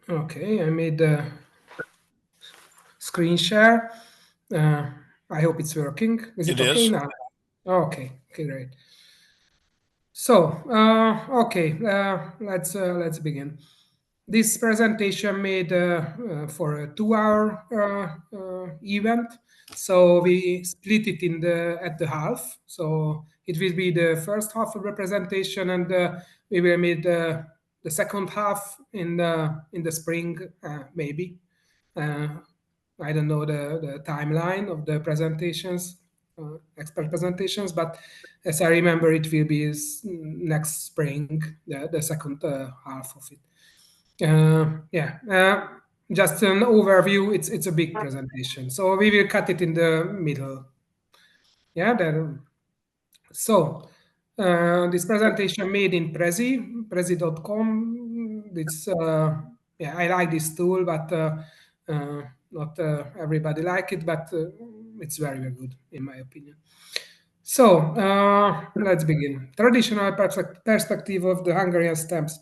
Okay, I made the screen share. I hope it's working. Is It it okay is. now? Okay, great. So, okay, let's begin. This presentation made for a 2-hour event. So we split it in the at the half. So it will be the first half of the presentation, and we will make the second half in the spring, maybe. Uh, I don't know the timeline of the presentations, expert presentations, but as I remember, it will be next spring, the second half of it. Yeah, just an overview. It's a big presentation, so we will cut it in the middle. Yeah, so this presentation made in Prezi.com. It's yeah, I like this tool, but not everybody like it, but it's very, very good in my opinion. So let's begin. Traditional perspective of the Hungarian stamps.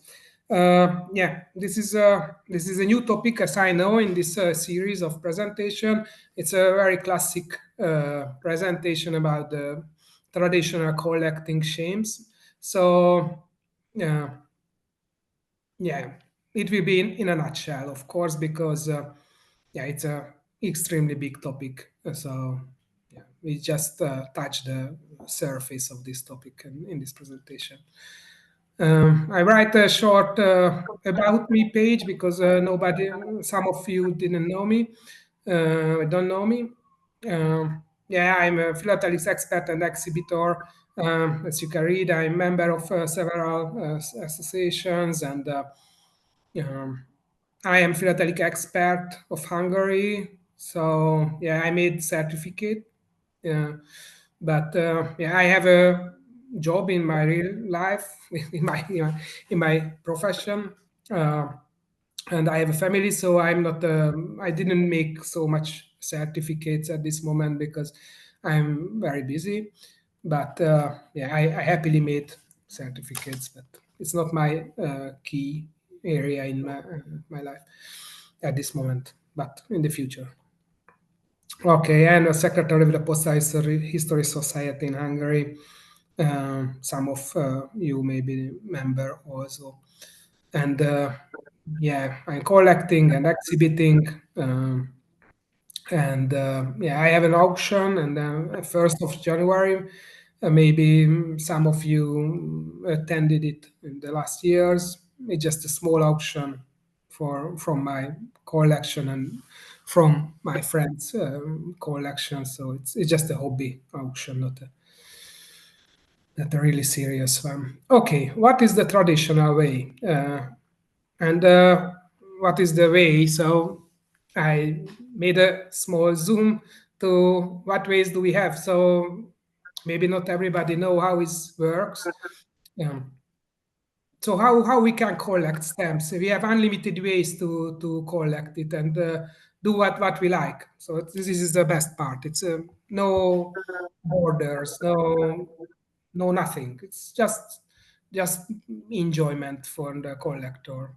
Yeah, this is a new topic, as I know, in this series of presentation. It's a very classic presentation about the traditional collecting shames. So, yeah, it will be in a nutshell, of course, because yeah, it's a extremely big topic. So, yeah, we just touch the surface of this topic in this presentation. I write a short about me page because some of you didn't know me, don't know me. Yeah, I'm a philatelics expert and exhibitor. As you can read, I'm member of several associations, and um, I am philatelic expert of Hungary. So yeah, I made certificate. Yeah, but yeah, I have a job in my real life, in my profession, uh, and I have a family. So I'm not. I didn't make so much certificates at this moment because I'm very busy. But yeah, I happily made certificates, but it's not my key area in my life at this moment. But in the future. Okay, I'm a secretary of the Postal History Society in Hungary. Some of you may be member also. And yeah, I'm collecting and exhibiting. And yeah, I have an auction, and 1st of January. Maybe some of you attended it in the last years. It's just a small auction from my collection and from my friends' collection. So it's just a hobby auction, not a really serious one. Okay, what is the traditional way? And what is the way? So I made a small zoom to what ways do we have. So maybe not everybody know how it works. Um, so how we can collect stamps? We have unlimited ways to collect it and do what we like. So this is the best part. It's no borders, no nothing. It's just enjoyment for the collector.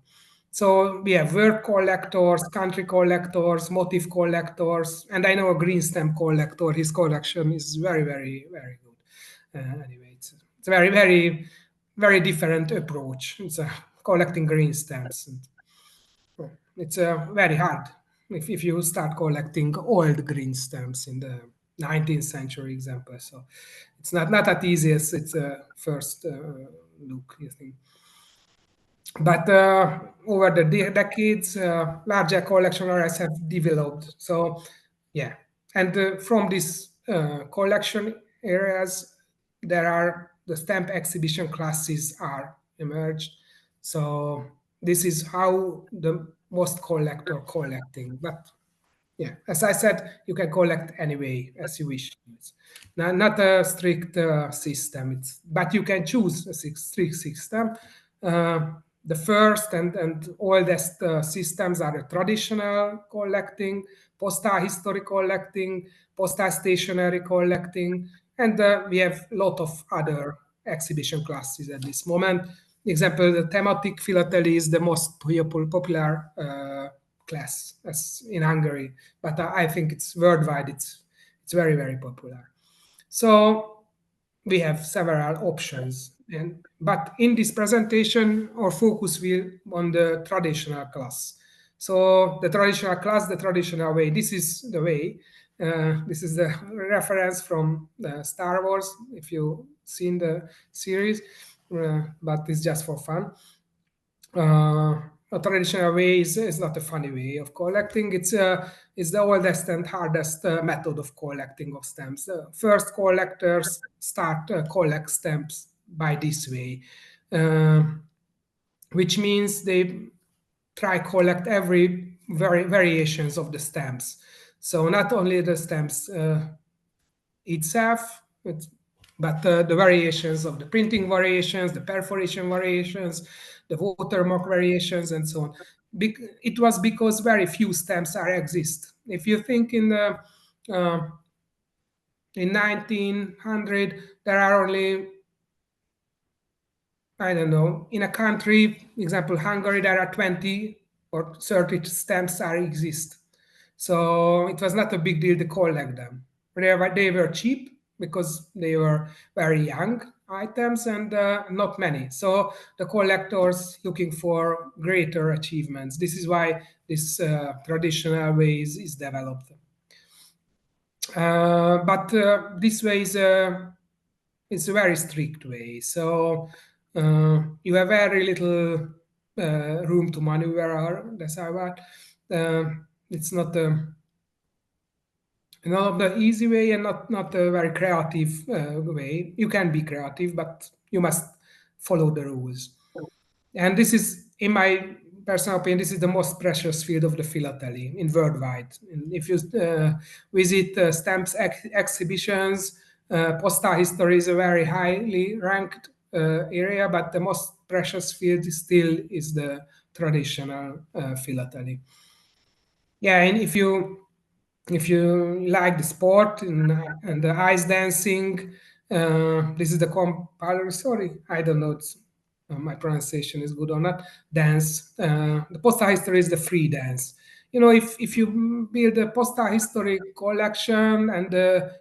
So we have work collectors, country collectors, motif collectors, and I know a green stamp collector. His collection is very, very, very good. Anyway, it's a very, very, very different approach. It's collecting green stamps. And, it's very hard if you start collecting old green stamps in the 19th century example. So it's not that easy as it's a first look, you think. But over the decades, larger collection areas have developed. So, yeah, and from these collection areas, there are the stamp exhibition classes are emerged. So this is how the most collector collecting. But yeah, as I said, you can collect anyway as you wish. It's not a strict system. But you can choose a strict system. Uh, the first and oldest systems are the traditional collecting, postal history collecting, postal stationery collecting, and we have a lot of other exhibition classes at this moment. example, the thematic philately is the most popular class as in Hungary, but I think it's worldwide. It's very very popular. So we have several options, and but in this presentation, our focus will on the traditional class. So the traditional class, the traditional way. This is the way. This is the reference from Star Wars. If you've seen the series, but it's just for fun. A traditional way is not a funny way of collecting. It's the oldest and hardest method of collecting of stamps. The first collectors start collect stamps by this way, uh, which means they try collect every variations of the stamps. So not only the stamps itself, but the variations of the printing variations, the perforation variations, the watermark variations, and so on. It was because very few stamps are exist. If you think uh, in 1900, there are only, I don't know, in a country, example Hungary, there are 20 or 30 stamps are exist. So it was not a big deal to collect them. They were cheap because they were very young items and not many. So the collectors looking for greater achievements. This is why this traditional way is developed. But this way is it's a very strict way. So you have very little room to maneuver. That's how it's not not the easy way and not a very creative way. You can be creative, but you must follow the rules. And this is, in my personal opinion, this is the most precious field of the philately in worldwide. And if you visit stamps exhibitions, postal history is a very highly ranked area, but the most precious field still is the traditional philately. Yeah, and if you like the sport and the ice dancing, this is the sorry, I don't know my pronunciation is good or not. Dance. The postal history is the free dance. You know, if you build a postal history collection and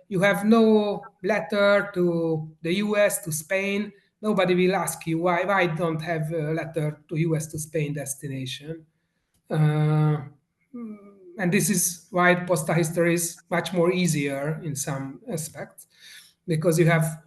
you have no letter to the U.S. to Spain, nobody will ask you why don't have a letter to U.S. to Spain destination. Uh, and this is why postal history is much more easier in some aspects because you have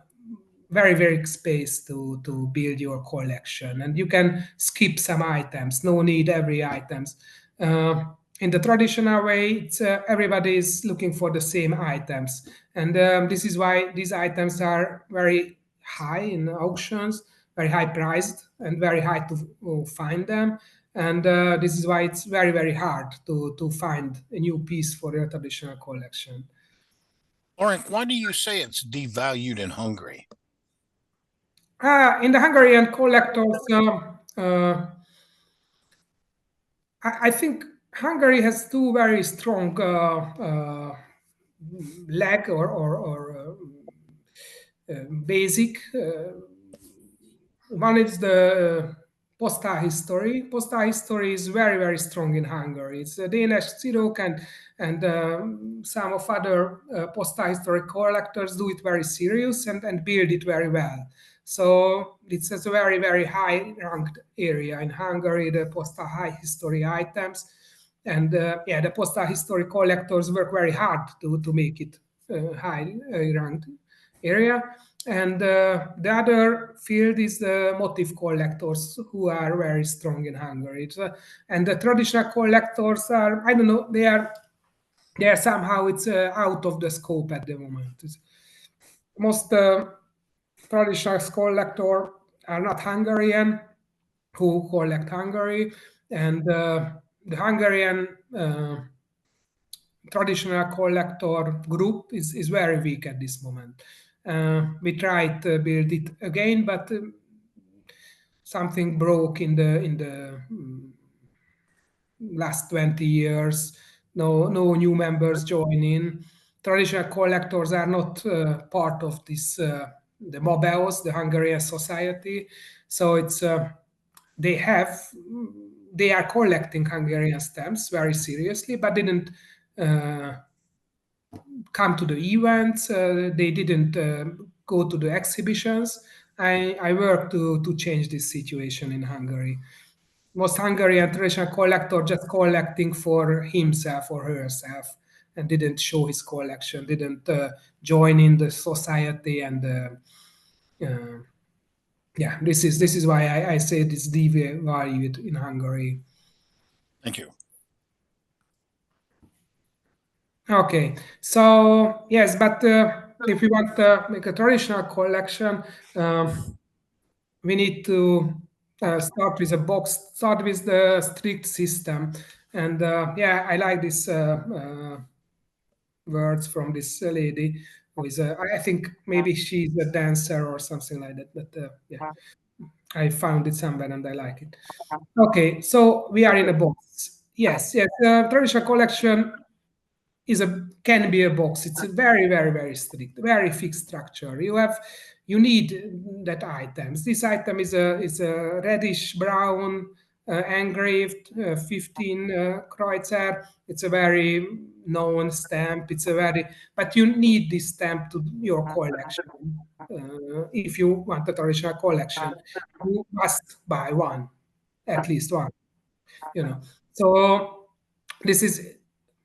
very space to build your collection and you can skip some items, no need every items. In the traditional way, everybody is looking for the same items, and this is why these items are very high in auctions, very high priced and very high to find them. And this is why it's very hard to find a new piece for your traditional collection. Lorinc, why do you say it's devalued in Hungary? In the Hungarian collectors, I think Hungary has two very strong leg or basic. One is the postal history. Postal history is very strong in Hungary. It's a Danish Sirok and some of other postal history collectors do it very serious and build it very well. So it's a very high ranked area in Hungary, the postal high history items. And yeah, the postal history collectors work very hard to make it high ranked area. And the other field is the motif collectors, who are very strong in Hungary. And the traditional collectors are, I don't know, they are somehow it's out of the scope at the moment. Most traditional collector are not Hungarian, who collect Hungary, and the Hungarian traditional collector group is very weak at this moment. We tried to build it again, but something broke in the last 20 years. No new members join in. Traditional collectors are not part of this the Mobeos, the Hungarian society. So they have they are collecting Hungarian stamps very seriously, but didn't uh, come to the events. They didn't go to the exhibitions. I worked to change this situation in Hungary. Most Hungarian traditional collector just collecting for himself or herself and didn't show his collection, didn't join in the society and uh, yeah, this is why I say this devalued in Hungary. Thank you. Okay, so yes, but if we want to make a traditional collection, we need to start with a box, start with the strict system, and yeah, I like this words from this lady who is I think maybe she's a dancer or something like that, but yeah, I found it somewhere and I like it. Okay, so we are in a box. Yes, yes. Traditional collection is a can be a box. It's a very, very, very strict, very fixed structure. You need that items. This item is a reddish brown engraved 15 Kreutzer. It's a very known stamp. It's a very but you need this stamp to your collection. If you want a traditional collection, you must buy one, at least one. You know. So this is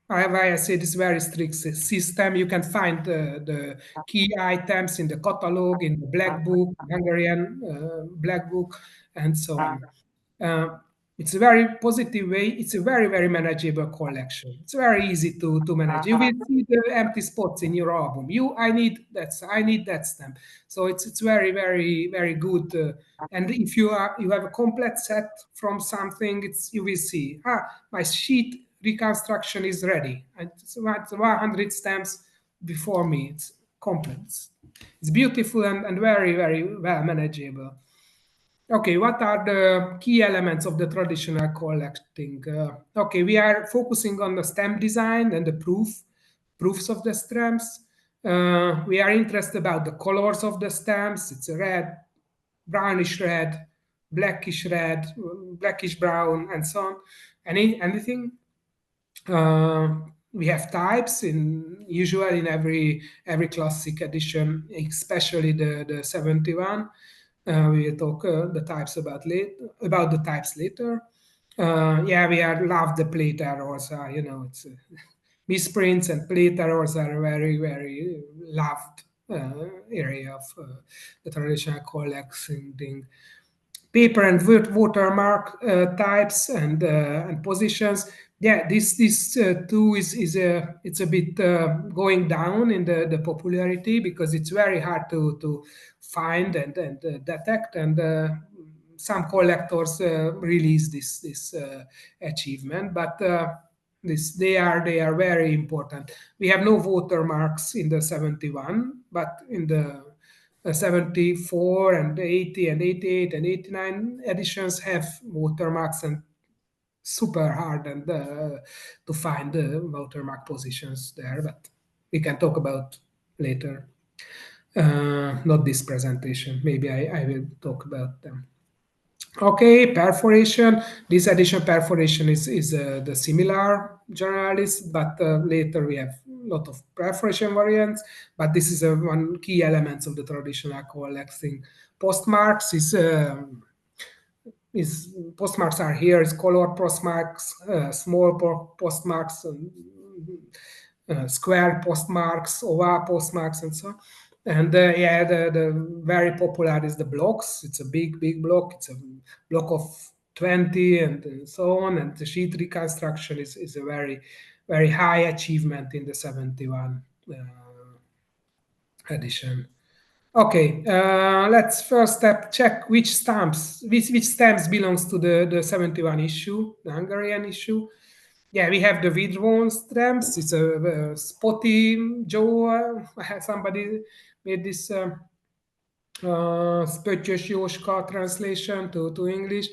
why I say this very strict system. You can find the key items in the catalog, in the black book, Hungarian black book, and so on. Uh, it's a very positive way. It's a very, very manageable collection. It's very easy to manage. You will see the empty spots in your album. I need that stamp. So it's very, very, very good. And if you have a complete set from something, it's you will see. My sheet reconstruction is ready. And it's about 100 stamps before me. It's complete. It's beautiful and very, very well manageable. Okay, what are the key elements of the traditional collecting? Okay, we are focusing on the stamp design and the proofs of the stamps. We are interested about the colors of the stamps. It's a red, brownish red, blackish red, blackish brown, and so on. Anything uh, we have types in usual in every classic edition, especially the 71. We will talk about the types later. Yeah, we are love the plate errors. It's misprints and plate errors are a very very loved area of the traditional collecting paper and watermark types and positions. Yeah, this too is it's a bit going down in the popularity because it's very hard to find and detect and some collectors release this achievement, but this they are very important. We have no watermarks in the 71, but in the 74 and 80 and 88 and 89 editions have watermarks and super hard and to find the watermark positions there, but we can talk about later. Not this presentation. Maybe I will talk about them. Okay, perforation. This edition perforation is the similar generalist, but later we have a lot of perforation variants. But this is one key elements of the traditional collecting. Postmarks is postmarks are here is color postmarks, small postmarks, square postmarks, oval postmarks, and so on. And yeah, the very popular is the blocks. It's a big block. It's a block of 20 and so on. And the sheet reconstruction is a very, very high achievement in the 71 edition. Okay, let's first step check which stamps belongs to the 71 issue, the Hungarian issue. Yeah, we have the withdrawn stamps. It's a spotty Joe. Somebody made this Spöttyös Jóska translation to English.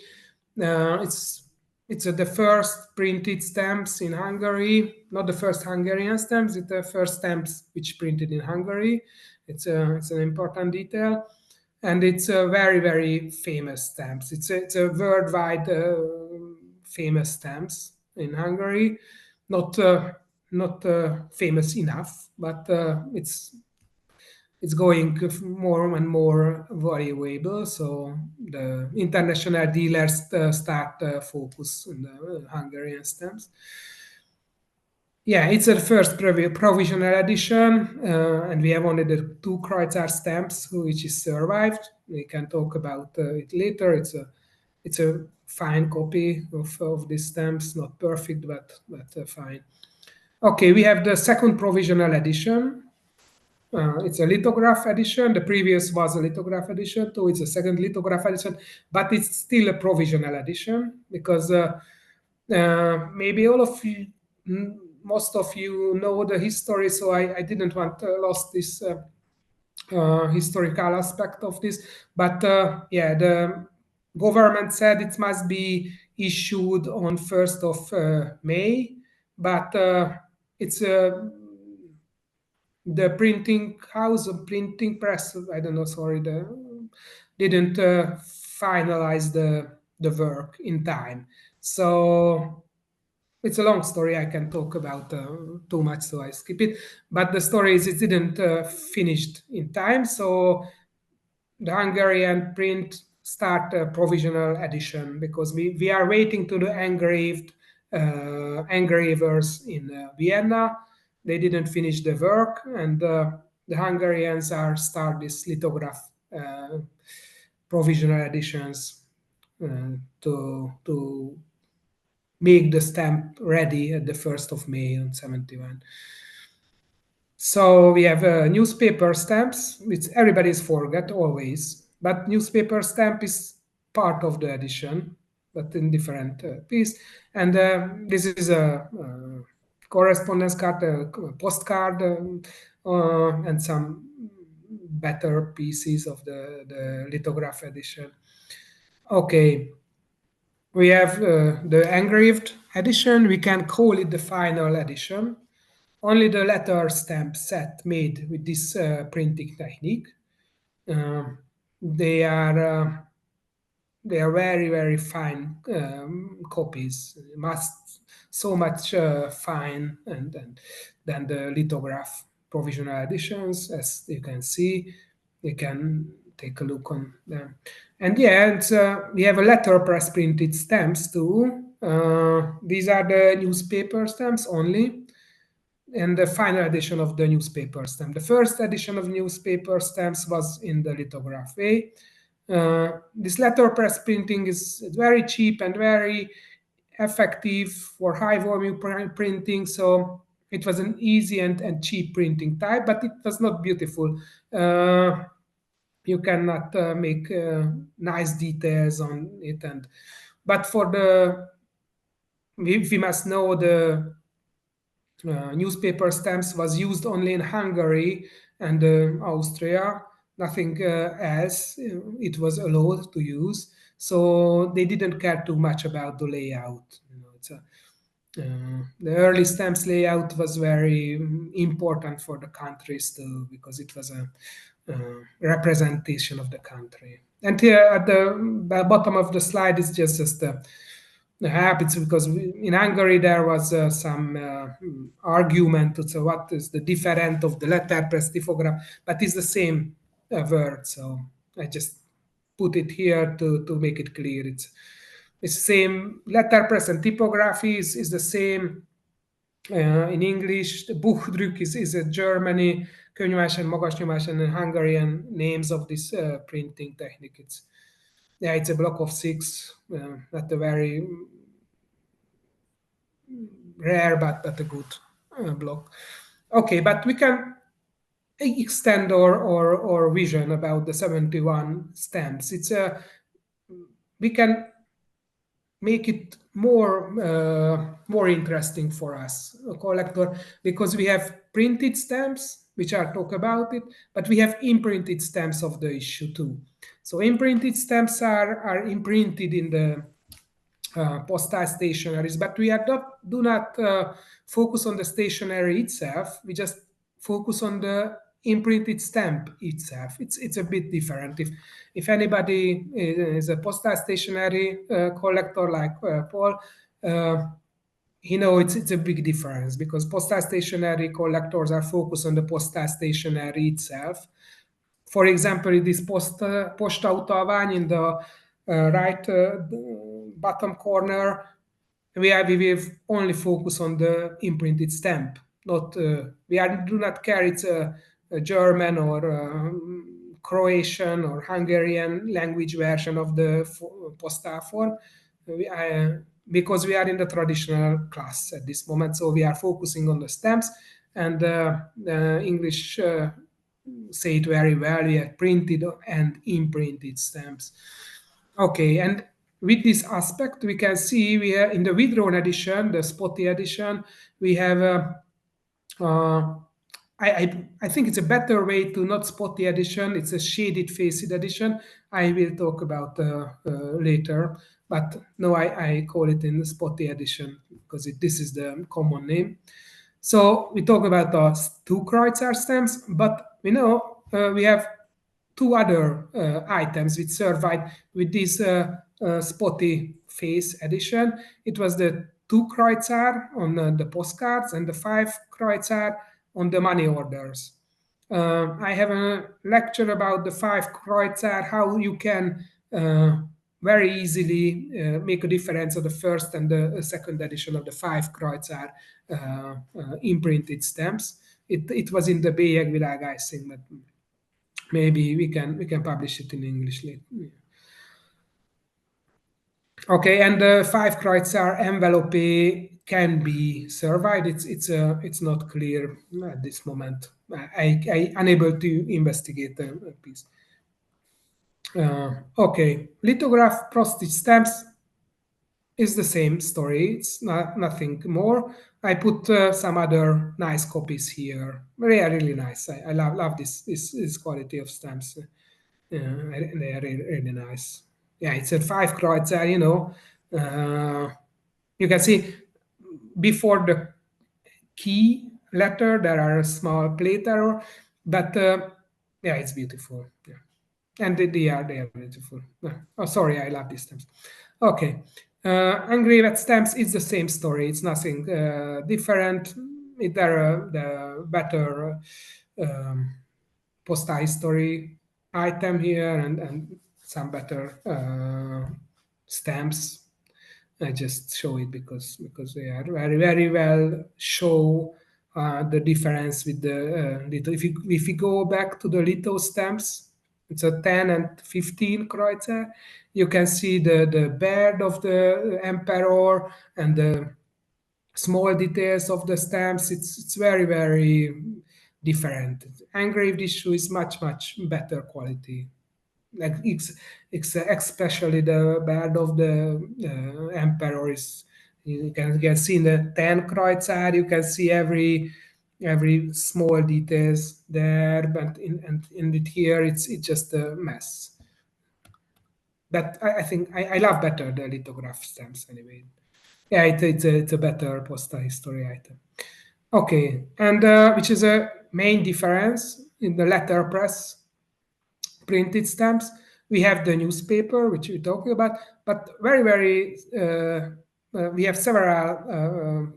It's the first printed stamps in Hungary, not the first Hungarian stamps. It's the first stamps which printed in Hungary. It's an important detail. and it's a very very famous stamps. It's a worldwide famous stamps in Hungary. Not not famous enough, but it's going more and more valuable. So the international dealers start focus on the Hungarian stamps. Yeah, it's a first provisional edition, and we have only the two Kreuzar stamps which is survived. We can talk about it later. It's a fine copy of these stamps, not perfect, but fine. Okay, we have the second provisional edition. It's a lithograph edition. The previous was a lithograph edition, so it's a second lithograph edition, but it's still a provisional edition because maybe all of you, most of you know the history, so I didn't want to lost this historical aspect of this. But yeah, the government said it must be issued on 1st of May, but it's the printing house or printing press, I don't know, sorry, didn't finalize the work in time. So it's a long story. I can talk about too much, so I skip it. But the story is it didn't finished in time, so the Hungarian print start a provisional edition because we are waiting to the engraved engravers in Vienna. They didn't finish the work, and the Hungarians are start this lithograph provisional editions to make the stamp ready at the 1st of May on 71. So we have newspaper stamps, which everybody's forget always, but newspaper stamp is part of the edition, but in different piece. And this is a correspondence card, a postcard, and some better pieces of the lithograph edition. Okay, we have the engraved edition. We can call it the final edition. Only the letter stamp set made with this printing technique. Uh, they are they are very very fine copies. Must so much fine and than the lithograph provisional editions, as you can see. You can take a look on them. And yeah, we have a letterpress printed stamps too. These are the newspaper stamps only, and the final edition of the newspaper stamp. The first edition of newspaper stamps was in the lithograph way. This letterpress printing is very cheap and very effective for high volume printing. So it was an easy and cheap printing type, but it was not beautiful. You cannot make nice details on it, and but for the we must know the newspaper stamps was used only in Hungary and Austria. Nothing else it was allowed to use. So they didn't care too much about the layout. The early stamps layout was very important for the countries too, because it was a representation of the country. And here at the bottom of the slide is just the habits, because in Hungary there was some argument to say what is the different of the letterpress typograph, but it's the same word. So I just put it here to make it clear. It's same letterpress and typography is the same in English. The Buchdruck is a Germany, könyvás and magasnyomás and Hungarian names of this printing technique. It's a block of six, not a very rare but a good block. Okay, but we can extend our vision about the 71 stamps. We can make it more interesting for us, a collector, because we have printed stamps which are talk about it, but we have imprinted stamps of the issue too. So imprinted stamps are imprinted in the postal stationaries, but do not focus on the stationery itself. We just focus on the imprinted stamp itself. It's a bit different. If anybody is a postal stationery collector like Paul, uh, it's a big difference because postal stationery collectors are focused on the postal stationery itself. For example, in this posta utalvány in the right bottom corner, we will only focus on the imprinted stamp. Not do not care it's a German or Croatian or Hungarian language version of the postal form. Because we are in the traditional class at this moment, so we are focusing on the stamps and the English say it very well. We have printed and imprinted stamps. Okay, and with this aspect, we can see we are in the withdrawn edition, the spotty edition, we have uh, I think it's a better way to not spotty edition. It's a shaded faced edition. I will talk about later, but no, I call it in the spotty edition because this is the common name. So we talk about the two Kreutzer stamps, but we know we have two other items which survived with this spotty face edition. It was the two Kreutzer on the postcards and the five Kreutzer on the money orders. I have a lecture about the five Kreutzer, how you can very easily make a difference of the first and the second edition of the five Kreutzer imprinted stamps. It was in the Bélyegvilág, I think, but maybe we can publish it in English later. Okay, and the five Kreutzer envelope can be survived. It's not clear at this moment. I unable to investigate the piece. Okay, lithograph postage stamps is the same story. It's not nothing more. I put some other nice copies here. Really nice. I love this quality of stamps. They are really nice. Yeah, it's a five Kreutzer. You can see before the key letter there are a small plate error, but yeah, it's beautiful. Yeah. And they are beautiful. Oh, sorry, I love these stamps. Okay, engraved stamps is the same story. It's nothing different. There are the better postal history item here and some better stamps. I just show it because they are very well show the difference with the little. If you go back to the little stamps, it's a 10 and 15 Kreutzer. You can see the beard of the emperor and the small details of the stamps. It's very different. Engraved issue is much better quality. Like it's especially the bed of the emperor is you can see in the 10 Kreutzer, you can see every small details there, but in it here it's just a mess. But I think I love better the lithograph stamps anyway. Yeah, it's a better postal history item. Okay, and which is a main difference in the letterpress printed stamps. We have the newspaper, which we're talking about, but we have several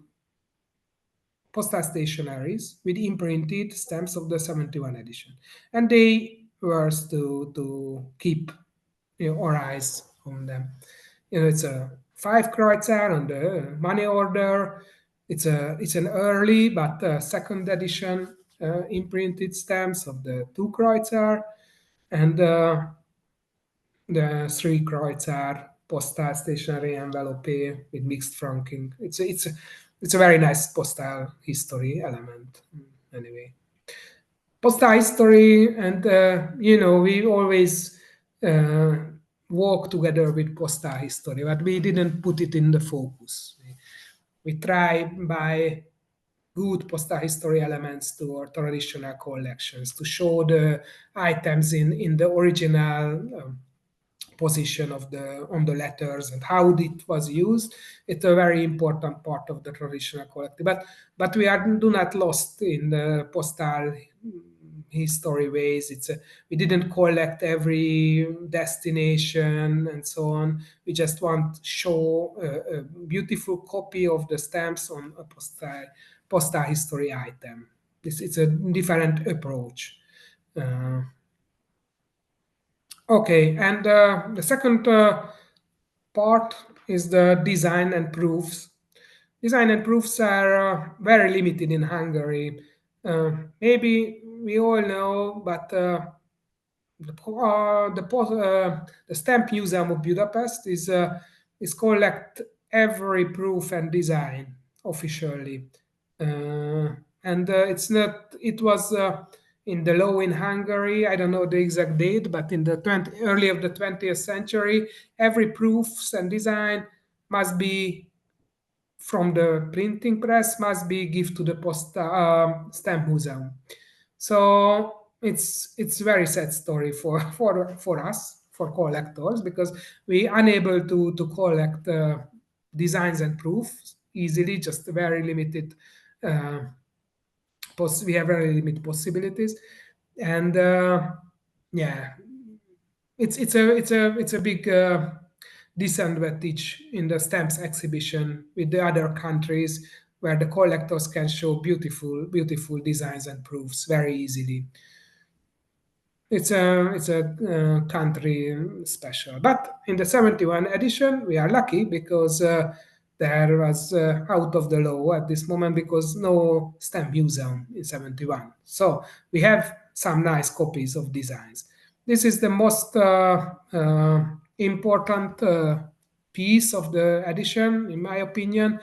postal stationaries with imprinted stamps of the 71 edition. And they were to keep our eyes on them. It's a 5 Kreutzer on the money order. It's an early but second edition imprinted stamps of the 2 Kreutzer and the 3 Kreutzer postal stationery envelope with mixed franking. It's a very nice postal history element anyway. Postal history and we always uh, walk together with postal history, but we didn't put it in the focus. We try by good postal history elements to our traditional collections to show the items in the original position of the on the letters and how it was used. It's a very important part of the traditional collective. But we are do not lost in the postal history ways. We didn't collect every destination and so on. We just want to show a beautiful copy of the stamps on a postal history item. It's a different approach. Uh, okay, and the second part is the design and proofs. Design and proofs are very limited in Hungary. Maybe we all know, but the Stamp Museum of Budapest is collect every proof and design officially, and it's not. It was in the law in Hungary. I don't know the exact date, but in the early of the 20th century, every proofs and design must be from the printing press must be give to the stamp museum. So it's very sad story for for us for collectors because we unable to collect designs and proofs easily, just very limited. Uh, we have very limited possibilities, and yeah, it's a big disadvantage in the stamps exhibition with the other countries where the collectors can show beautiful designs and proofs very easily. It's a country special. But in the 71 edition, we are lucky because there was out of the law at this moment because no stamp museum in 71. So we have some nice copies of designs. This is the most important piece of the edition, in my opinion.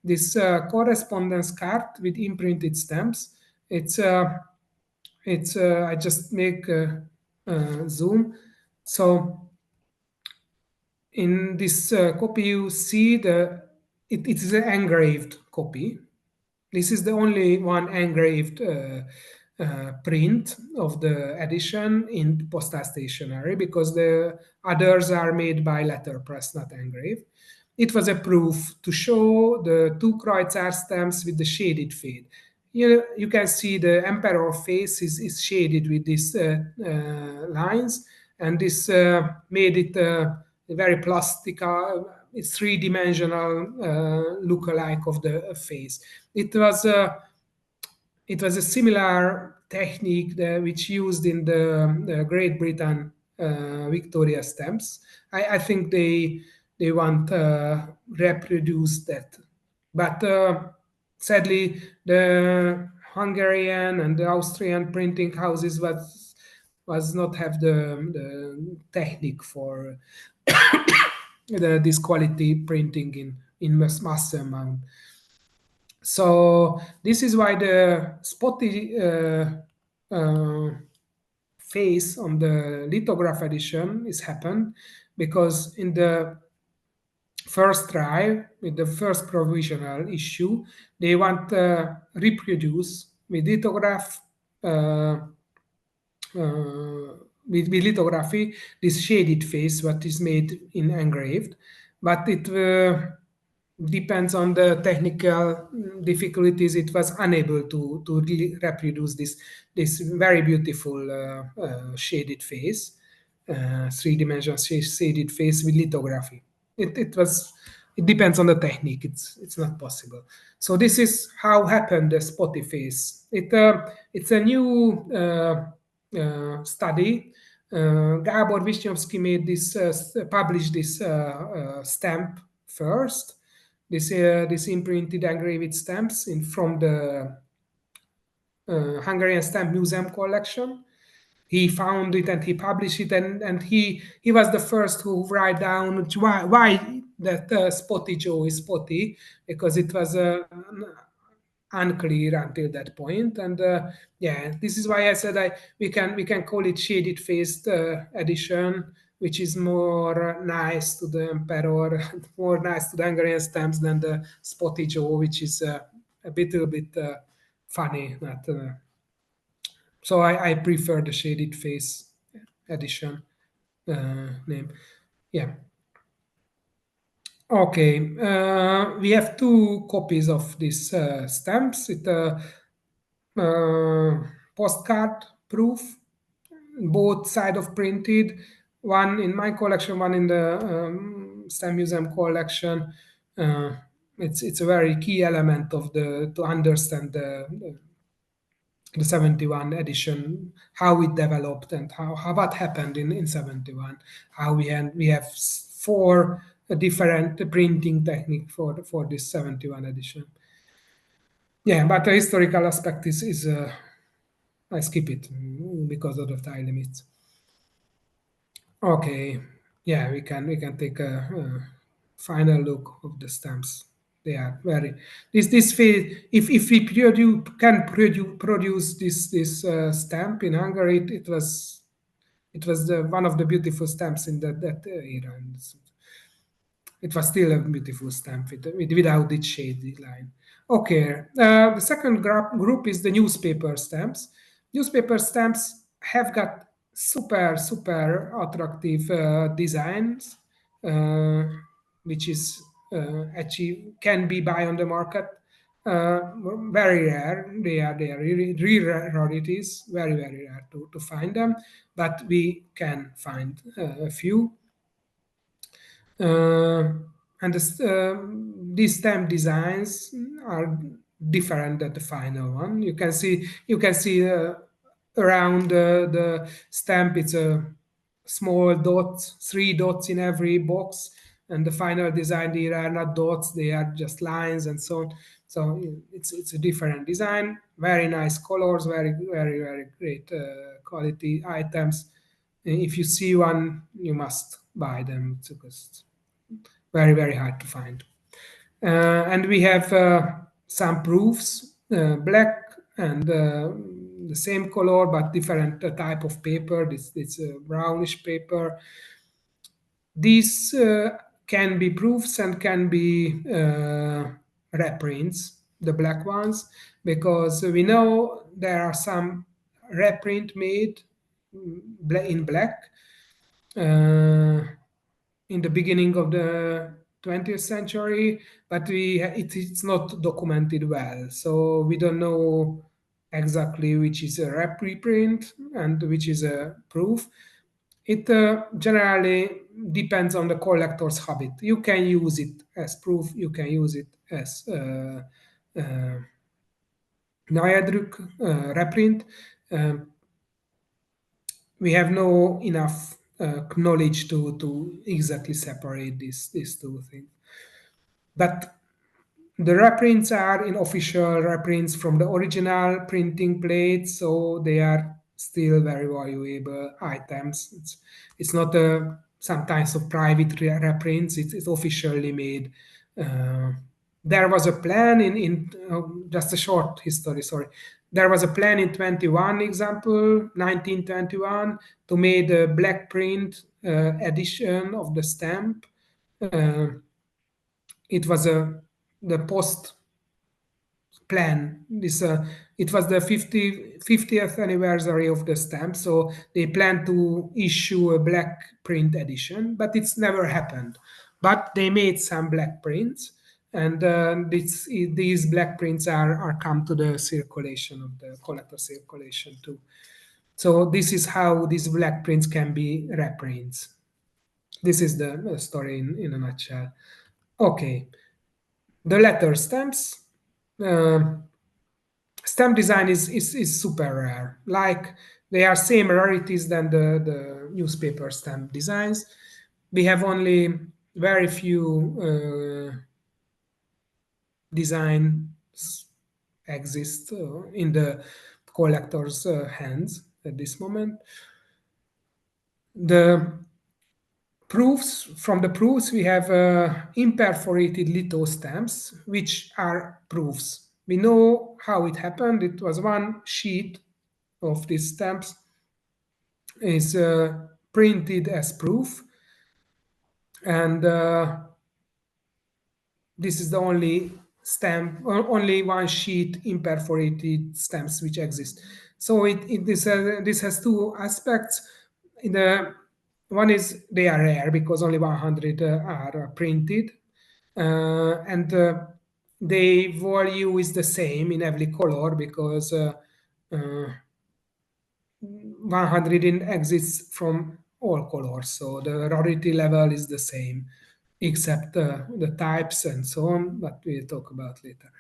This correspondence card with imprinted stamps. It's I just make zoom. So in this copy, you see it is an engraved copy. This is the only one engraved print of the edition in postal stationery because the others are made by letterpress, not engraved. It was a proof to show the two Kreuzar stamps with the shaded fade. You can see the emperor face is shaded with these lines, and this made it very plastic, it's three-dimensional look-alike of the face. It was it was a similar technique which used in the Great Britain Victoria stamps. I think they want reproduce that, but sadly the Hungarian and the Austrian printing houses was not have the technique for this quality printing in mass amount. So this is why the spotty uh, face on the lithograph edition is happened because in the first try with the first provisional issue they want reproduce with lithograph uh, with lithography this shaded face what is made in engraved, but it depends on the technical difficulties. It was unable to really reproduce this very beautiful shaded face, three-dimensional shaded face with lithography. It was it depends on the technique. It's not possible. So this is how happened the spotty face. It's a new study. Gábor Wisniewski made this published this stamp first. This imprinted engraved stamps in from the Hungarian Stamp Museum collection. He found it and he published it, and he was the first who write down why that Spotty Joe is spotty because it was unclear until that point. And yeah, this is why I said we can call it shaded faced edition, which is more nice to the emperor, more nice to the Hungarian stamps than the Spotty Joe, which is a little bit funny. Not, so I prefer the shaded face edition name. Yeah. Okay. We have two copies of these stamps. It postcard proof, both side of printed, one in my collection, one in the stamp museum collection. uh, it's a very key element of the to understand the 71 edition, how it developed and how what happened in 71, how we have four different printing technique for this 71 edition. Yeah, but the historical aspect is I skip it because of the time limits. Okay, yeah, we can take a final look of the stamps. They are very this if we produce this stamp in Hungary, it was the one of the beautiful stamps in that era. And it was still a beautiful stamp without its shaded line. Okay, the second group is the newspaper stamps. Newspaper stamps have got super attractive designs, uh, which is can be buy on the market. Uh, Very rare. They are really rarities. Very rare to find them, but we can find a few. uh, and these stamp designs are different than the final one. You can see around the stamp it's a small dot, three dots in every box, and the final design they are not dots, they are just lines and so on. So it's a different design, very nice colors, very great quality items. If you see one, you must buy them because very hard to find. And we have some proofs, black and the same color but different type of paper. This brownish paper. These can be proofs and can be reprints, the black ones, because we know there are some reprint made in black. Uh, in the beginning of the 20th century, but it's not documented well. So we don't know exactly which is a reprint and which is a proof. It generally depends on the collector's habit. You can use it as proof, you can use it as uh, Nayadruk reprint. Um, we have no enough knowledge to exactly separate these two things. But the reprints are in official reprints from the original printing plates, so they are still very valuable items. It's not sometimes of private reprints. It's officially made. Uh, there was a plan in just a short history. Sorry, there was a plan in 21 example 1921 to make a black print edition of the stamp. Uh, it was the post plan. It was the 50th anniversary of the stamp, so they planned to issue a black print edition, but it's never happened. But they made some black prints, and these black prints are come to the circulation of the collector circulation too. So this is how these black prints can be reprints. This is the story in a nutshell. Okay, the letter stamps. Uh, Stamp design is super rare. Like they are same rarities than the newspaper stamp designs. We have only very few designs exist in the collector's hands at this moment. The proofs we have imperforated litho stamps, which are proofs. We know how it happened. It was one sheet of these stamps is printed as proof, and this is the only stamp, only one sheet imperforated stamps which exist. So this has two aspects. In the one is they are rare because only 100 are printed, and the value is the same in every color because uh, 100 exists from all colors, so the rarity level is the same, except the types and so on, but we'll talk about later.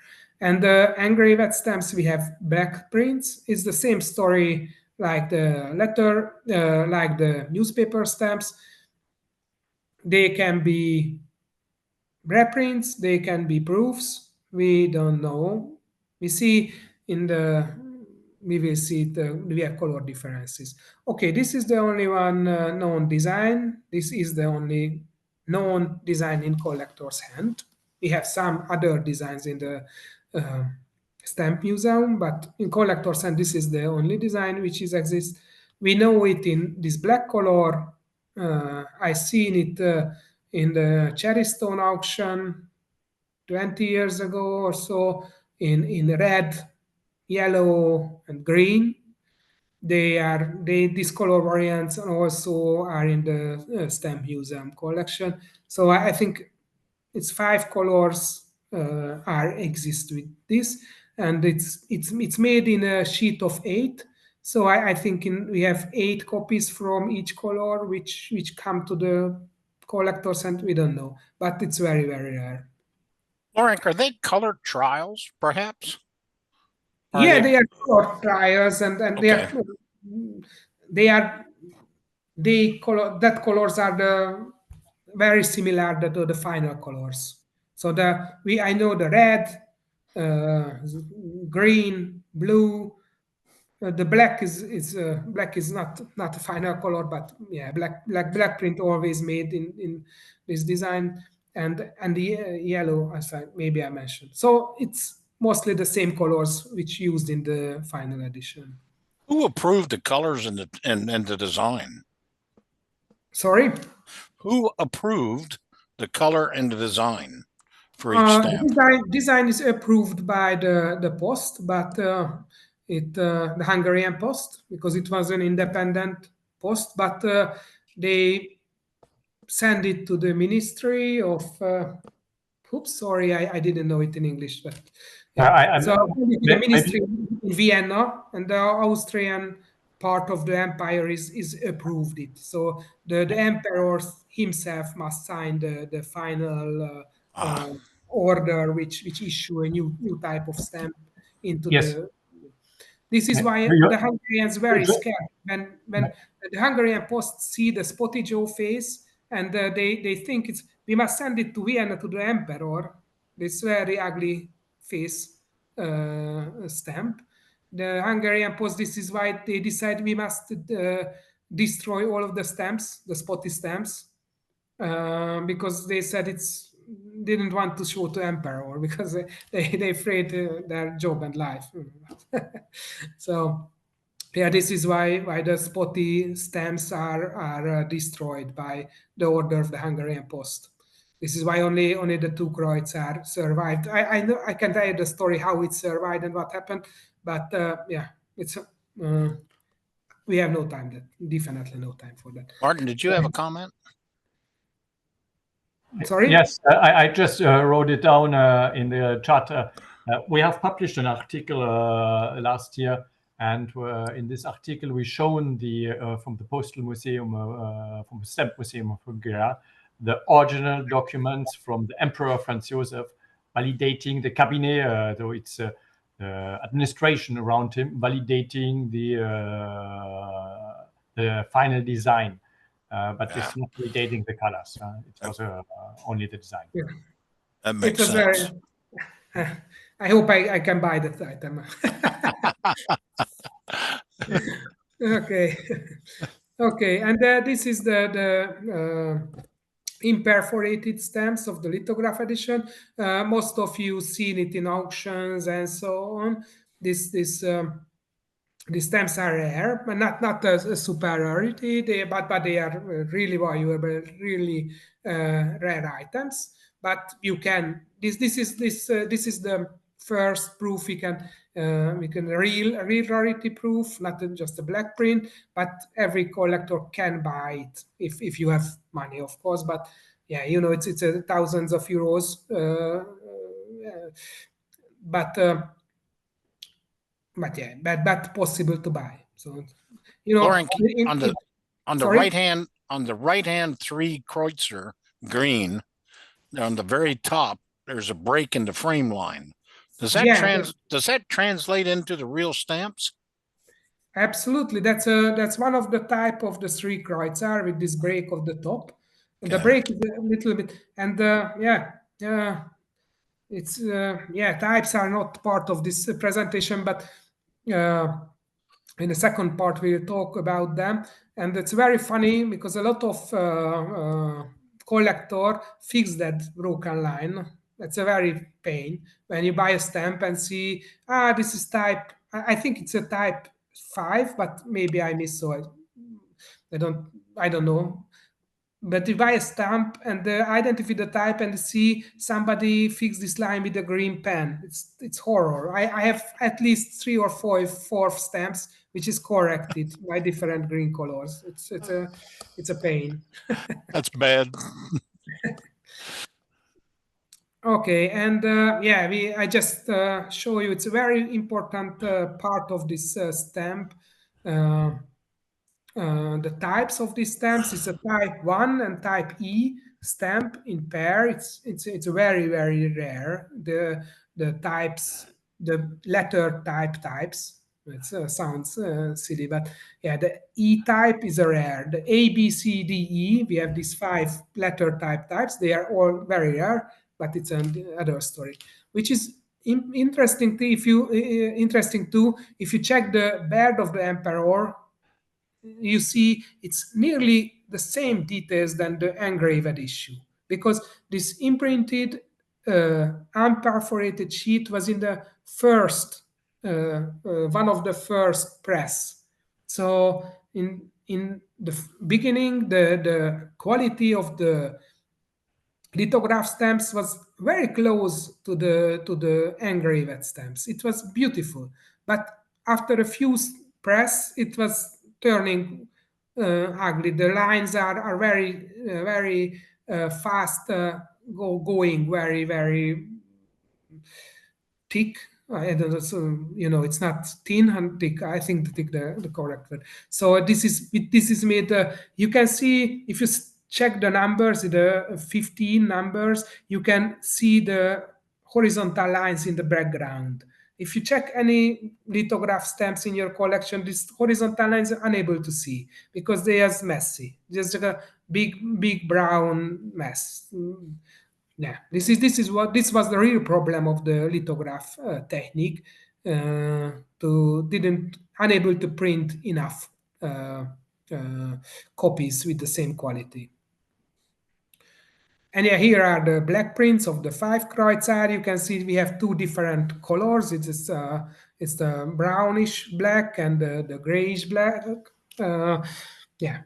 And the engraved stamps, we have black prints. It's the same story like the letter, like the newspaper stamps. They can be reprints, they can be proofs. We don't know. We see in the we will see we have color differences. Okay, this is the only one known design. This is the only known design in collector's hand. We have some other designs in the uh, stamp museum, but in collector's hand, this is the only design which is exists. We know it in this black color. I seen it in the cherry stone auction 20 years ago or so in red, yellow, and green. These color variants also are in the stamp museum collection. So I think it's 5 colors are exist with this, and it's made in a sheet of 8. So I think we have 8 copies from each color, which come to the collectors, and we don't know, but it's very very rare. Lorinc, are they color trials, perhaps? Are Yeah, they? they are color trials, and Okay. they are they color that colors are the very similar to the final colors. So I know the red, uh, green, blue. The black is not a final color, but yeah, black print always made in this design, and the yellow, as maybe I mentioned. So it's mostly the same colors which used in the final edition. Who approved the colors and the design? Sorry. Who approved the color and the design for each The stamp? design is approved by the post, but the Hungarian post, because it was an independent post, but they send it to the Ministry of. Oops, sorry, I didn't know it in English, but yeah. So the Maybe ministry in Vienna, and the Austrian part of the empire is approved it. So the emperor himself must sign the final Ah, order, which issue a new type of stamp into yes. the. This is why the Hungarians very scared when the Hungarian post see the spotty Joe face, and they think we must send it to Vienna to the emperor. This very ugly face stamp. The Hungarian post. This is why they decide we must destroy all of the stamps, the spotty stamps, because they said it's didn't want to show to emperor because they afraid their job and life. So yeah, this is why the spotty stamps are destroyed by the order of the Hungarian post. This is why only the 2 Kreuz are survived. I know I can tell you the story how it survived and what happened, but yeah, it's we have no time. That definitely no time for that. Martin, did you have a comment? Sorry. Yes, I just wrote it down in the chat. We have published an article last year, and in this article we shown from the Postal Museum, from the Stamp Museum of Hungary, the original documents from the Emperor Franz Joseph validating the cabinet, though it's administration around him, validating the final design. But it's not validating the colors. It was only the design. Yeah. That makes sense. I hope I can buy that item. Okay. Okay, and this is the imperforated stamps of the lithograph edition. Most of you seen it in auctions and so on. These stamps are rare, but not a super rarity. But they are really valuable, really rare items. But you can this is the first proof we can real rarity proof, not just a black print, but every collector can buy it if you have money, of course. But yeah, it's thousands of euros, but yeah, but possible to buy. So, Lorinc, in, on the sorry? on the right hand 3 Kreutzer green, on the very top, there's a break in the frame line. Does that translate into the real stamps? Absolutely. That's one of the type of the 3 Kreutzer with this break of the top. And the Okay. break is a little bit, and it's types are not part of this presentation, but uh, in the second part we'll talk about them. And it's very funny because a lot of collector fix that broken line. That's a very pain when you buy a stamp and see, this is type, I think it's a type 5, but maybe I miss, so I don't know. But you buy a stamp and identify the type and see somebody fix this line with a green pen. It's horror. I have at least 3 or 4 stamps which is corrected by different green colors. It's a pain. That's bad. Okay, and I just show you. It's a very important part of this stamp. Uh, the types of these stamps is a type 1 and type E stamp in pair. It's very very rare. The types, the letter types. It sounds silly, but yeah, the E type is a rare. The A, B, C, D, E. We have these 5 letter types. They are all very rare, but it's another story. Which is interesting. Interesting too. If you check the bird of the emperor, you see it's nearly the same details than the engraved issue, because this imprinted unperforated sheet was in the first one of the first press. So in the beginning, the quality of the lithograph stamps was very close to the engraved stamps. It was beautiful, but after a few press, it was turning ugly. The lines are very fast, going very very thick. I don't know, so it's not thin and thick. I think the thick the correct word. So this is made. You can see if you check the numbers, the 15 numbers, you can see the horizontal lines in the background. If you check any lithograph stamps in your collection, this horizontal lines are unable to see because they are messy. Just like a big brown mess. Yeah, this was the real problem of the lithograph technique. To didn't unable to print enough uh, copies with the same quality. And yeah, here are the black prints of the 5 Kreutzer. You can see we have 2 different colors. It's the brownish black and the grayish black. Yeah,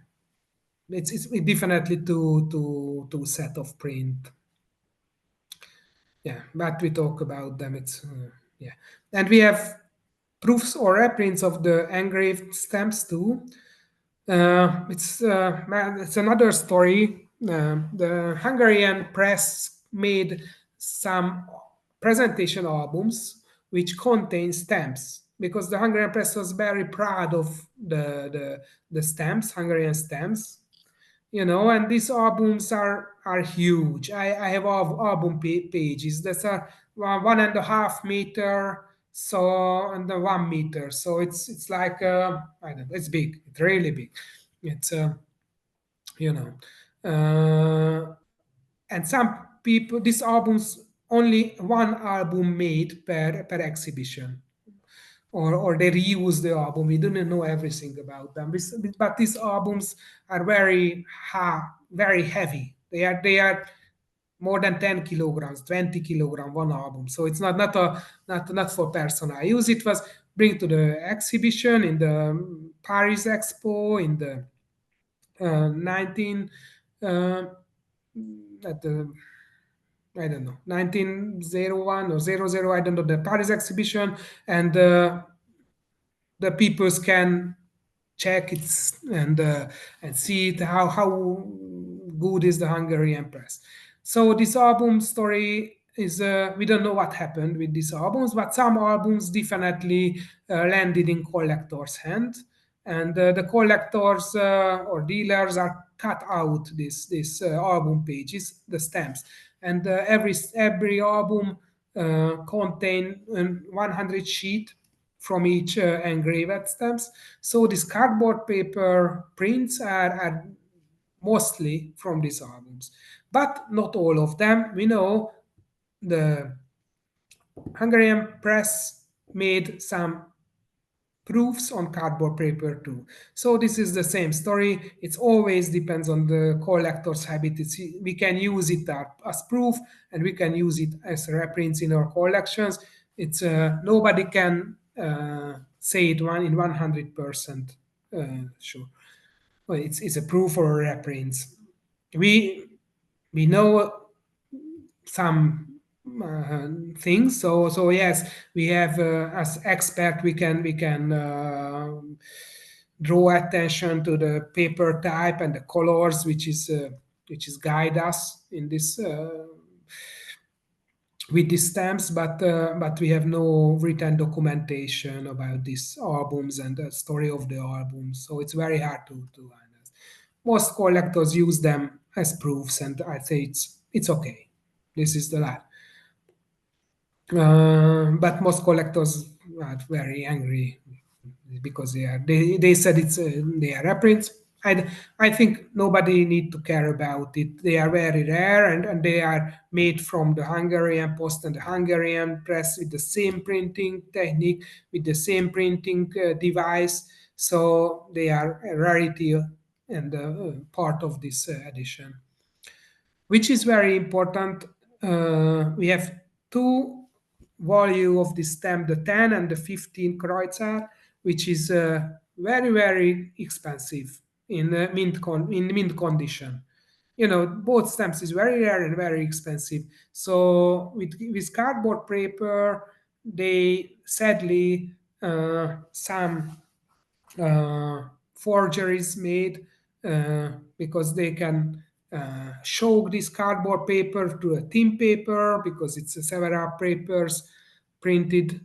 it's definitely two set of print. Yeah, but we talk about them. Yeah, and we have proofs or reprints of the engraved stamps too. It's another story. The Hungarian press made some presentation albums which contain stamps, because the Hungarian press was very proud of the stamps, Hungarian stamps. And these albums are huge. I have album pages that are 1.5 meter, so and the 1 meter. So it's like I don't know, it's big. It's really big. It's you know, and some people, these albums, only one album made per exhibition, or they reuse the album. We don't know everything about them, but these albums are very heavy. They are more than 10 kilograms, 20 kilogram one album. So it's not for personal use. It was bring to the exhibition in the Paris Expo in the 19 uh, at the I don't know, 1901 or 00, I don't know, the Paris exhibition, and the peoples can check it and see it, how good is the Hungarian press. So this album story is we don't know what happened with these albums, but some albums definitely landed in collectors' hand. and the collectors or dealers are cut out this album pages, the stamps, and every album contain 100 sheet from each engraved stamps. So this cardboard paper prints are mostly from these albums, but not all of them. We know the Hungarian press made some proofs on cardboard paper too. So this is the same story. It always depends on the collector's habit. We can use it as proof, and we can use it as reprints in our collections. It's nobody can say it in 100% sure. Well, it's a proof or a reprints. We we know some things. So yes, we have as expert we can draw attention to the paper type and the colors, which is guide us in this with these stamps, but we have no written documentation about these albums and the story of the albums. So it's very hard to understand. Most collectors use them as proofs, and I say it's okay. This is the life. But most collectors are very angry because they said they are reprints. I think nobody need to care about it. They are very rare, and they are made from the Hungarian Post and the Hungarian Press with the same printing technique, with the same printing device. So they are a rarity and part of this edition, which is very important. We have two value of the stamp, the 10 and the 15 Kreutzer, which is very, very expensive in mint condition. Both stamps is very rare and very expensive. So with cardboard paper, they sadly some forgeries made because they can show this cardboard paper to a thin paper because it's several papers printed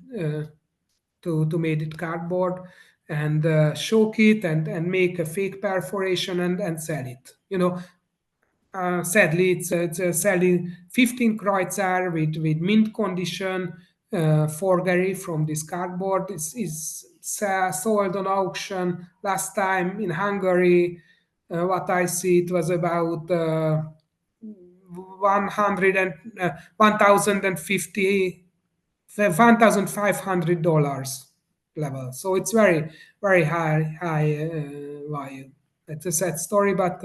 to make it cardboard, and show it and make a fake perforation and sell it. Sadly, it's selling 15 Kreutzer with mint condition forgery from this cardboard. Is sold on auction last time in Hungary. What I see, it was about 100 and 1,050 $1,500 level. So it's very, very high value. It's a sad story, but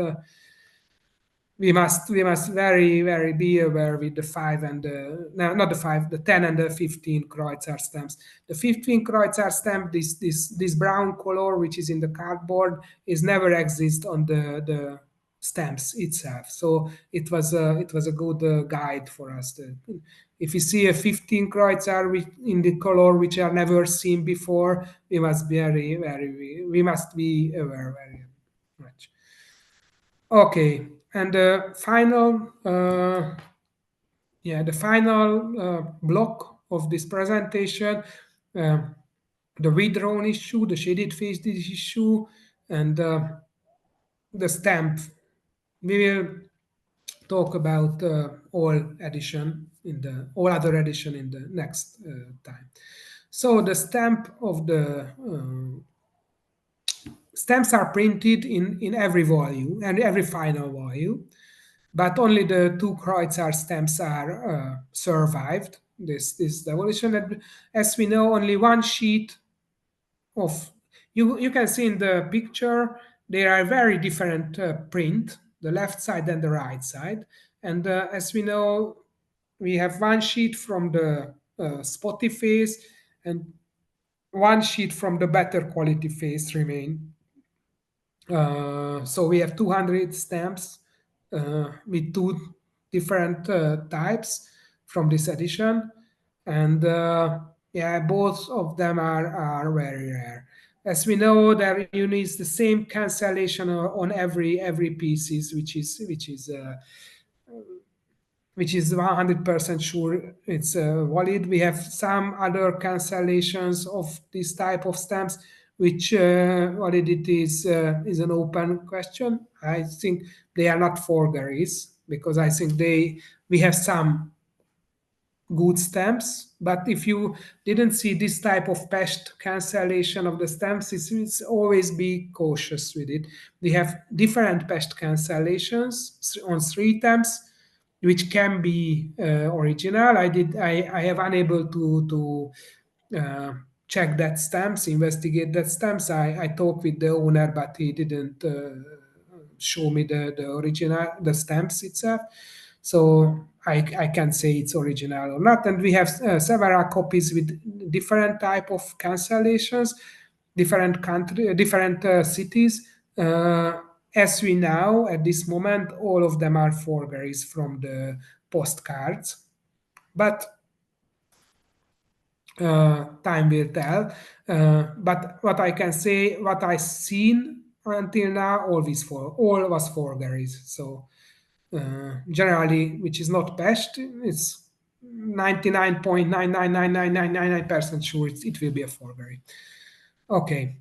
we must very, very be aware with the 5 and no, not the 5, the 10 and the 15 Kreutzer stamps. The 15 Kreutzer stamp, this brown color which is in the cardboard, is never exist on the stamps itself. So it was a good guide for us. If you see a 15 Kreutzer in the color which are never seen before, we must be we must be aware very much. Okay, and the final block of this presentation, the withdrawn issue, the shaded face issue, and the stamp. We will talk about all other edition in the next time. So the stamp of the stamps are printed in every volume and every final volume, but only the 2 Kreutzer stamps are survived this evolution. And as we know, only one sheet of you can see in the picture there are very different print, the left side and the right side. And as we know, we have one sheet from the spotty face and one sheet from the better quality face remain. So we have 200 stamps with 2 different types from this edition, and both of them are very rare. As we know, there you need the same cancellation on every pieces, which is 100% sure it's valid. We have some other cancellations of this type of stamps which validity is an open question. I think they are not forgeries, because I think we have some good stamps, but if you didn't see this type of pest cancellation of the stamps, it's always be cautious with it. We have different pest cancellations on 3 stamps, which can be original. I have unable to check that stamps, investigate that stamps. I talked with the owner, but he didn't show me the original, the stamps itself. So I can't say it's original or not. And we have several copies with different type of cancellations, different country, different cities. As we know at this moment, all of them are forgeries from the postcards. But time will tell. But what I can say, what I seen until now, all was forgeries. So generally, which is not pest, it's 99.9999999% sure it will be a forgery. Okay.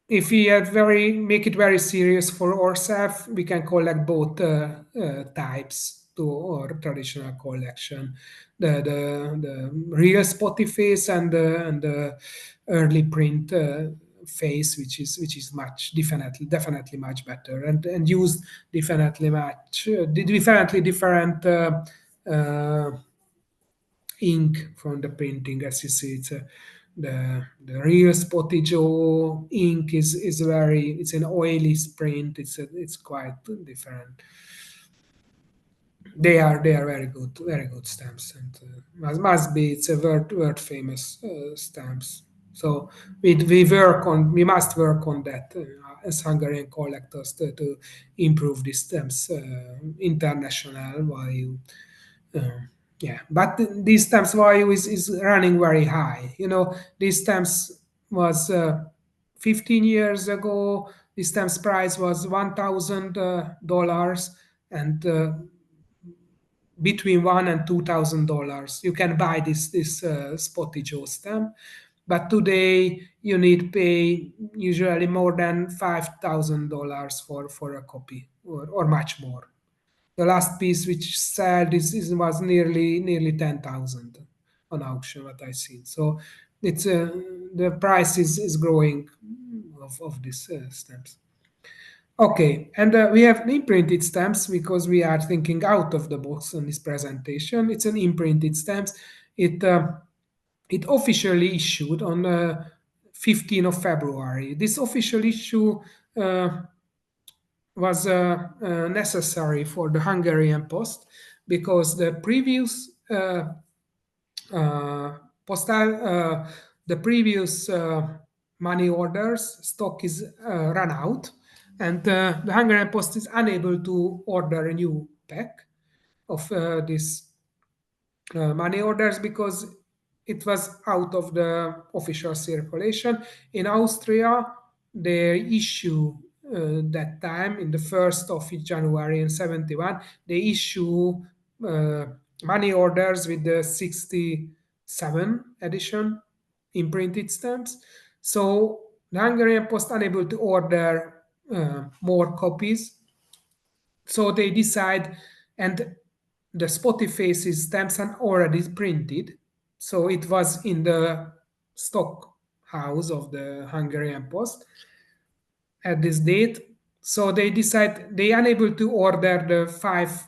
If we make it very serious for ourselves, we can collect both types to our traditional collection: the real spotty face and the early print face, which is definitely much better, and used definitely different ink from the printing. As you see, the real spotty Joe ink is it's an oily print. It's quite different. They are very good stamps, and must be, it's a world famous stamps. So we must work on that as Hungarian collectors to improve these stamps international value. Yeah, but these stamps value is running very high. These stamps was 15 years ago. This stamps price was $1,000, and between $1,000 and $2,000 you can buy this Spotty Joe stamp. But today you need pay usually more than $5,000 for a copy, or much more. The last piece which sold was nearly 10,000 on auction, what I seen. So it's the price is growing of these stamps. Okay, and we have imprinted stamps because we are thinking out of the box on this presentation. It's an imprinted stamps. It officially issued on 15th of February. This official issue was necessary for the Hungarian Post, because the previous postal, the previous money orders stock is run out, and the Hungarian Post is unable to order a new pack of this money orders, because it was out of the official circulation. In Austria, they issue that time, in the 1st of January in 71, they issue money orders with the 67 edition imprinted stamps. So the Hungarian Post unable to order more copies. So they decide, and the spotty faces stamps are already printed. So it was in the stock house of the Hungarian Post at this date. So they decide they unable to order the 5